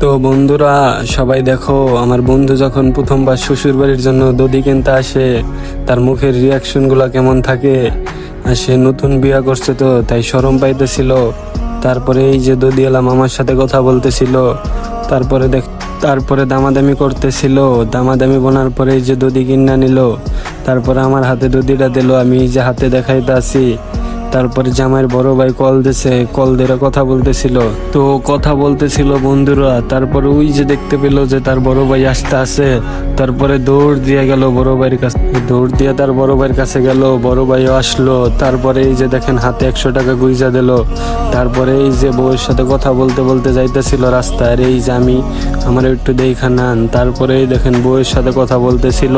তো বন্ধুরা সবাই দেখো, আমার বন্ধু যখন প্রথমবার শ্বশুর বাড়ির জন্য দধি কিনতে আসে তার মুখের রিয়াকশন গুলা কেমন থাকে। আর সে নতুন বিয়া করছে তো তাই শরম পাইতেছিল। তারপরে এই যে দধি এলাম আমার সাথে কথা বলতেছিল, তারপরে দামাদামি করতেছিল। দামাদামি বোনার পরে এই যে দধি কিনা নিল, তারপরে আমার হাতে দধিটা দিল, আমি এই যে হাতে দেখাইতে আছি। তারপরে জামাইয়ের বড় ভাই কল দিয়ে কথা বলতেছিল, তো কথা বলতেছিল বন্ধুরা। তারপরে ওই যে দেখতে পেলো যে তার বড় ভাই আসতে আছে, তারপরে দৌড় দিয়ে গেল বড় ভাইয়ের কাছে, দৌড় দিয়ে তার বড় ভাইয়ের কাছে গেল। বড় ভাইও আসলো, তারপরে এই যে দেখেন হাতে 100 টাকা গুইজা দিল। তারপরে এই যে বউয়ের সাথে কথা বলতে বলতে যাইতেছিল রাস্তায়, আর এই যে আমার একটু দেখা নেন। তারপরে এই দেখেন বউয়ের সাথে কথা বলতেছিল।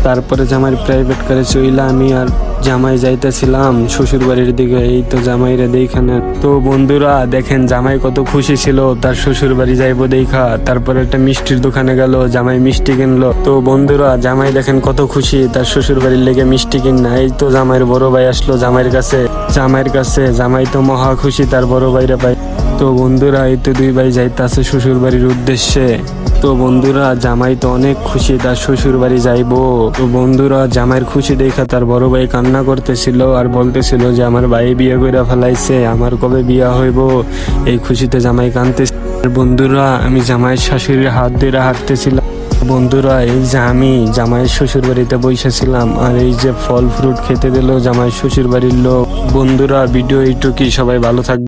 তারপরে জামাইয়ের প্রাইভেট কারে চইলা আমি আর জামাই যাইতেছিলাম শ্বশুর বাড়ির দিকে। এই তো জামাইরে দেখানে। তো বন্ধুরা দেখেন জামাই কত খুশি ছিল তার শ্বশুর বাড়ি যাইবো দেখা। তারপরে একটা মিষ্টির দোকানে গেল, জামাই মিষ্টি কিনলো। তো বন্ধুরা জামাই দেখেন কত খুশি তার শ্বশুর বাড়ির লেগে মিষ্টি কিনা। এই তো জামাইয়ের বড় ভাই আসলো জামাইয়ের কাছে। জামাই তো মহা খুশি তার বড় ভাইরে পাই। তো বন্ধুরা এই তো দুই ভাই যাইতাছে শ্বশুর বাড়ির উদ্দেশ্যে। তো বন্ধুরা জামাই তো অনেক খুশি তার শ্বশুর বাড়ি যাইবো। তো বন্ধুরা জামাইয়ের খুশি দেখা তার বড় ভাই কান্না করতেছিল আর বলতেছিল যে আমার ভাই বিয়ে করে ফেলাইছে, আমার কবে বিয়া হইব। এই খুশিতে জামাই কাঁদতেছে। বন্ধুরা আমি জামাইয়ের শাশুড়ির হাত ধরে হাঁটতেছিলাম। বন্ধুরা এই যে আমি জামাইয়ের শ্বশুর বাড়িতে বসেছিলাম, আর এই যে ফল ফ্রুট খেতে দিল জামাইয়ের শ্বশুর বাড়ির লোক। বন্ধুরা ভিডিও এইটুকুই, সবাই ভালো থাকবে।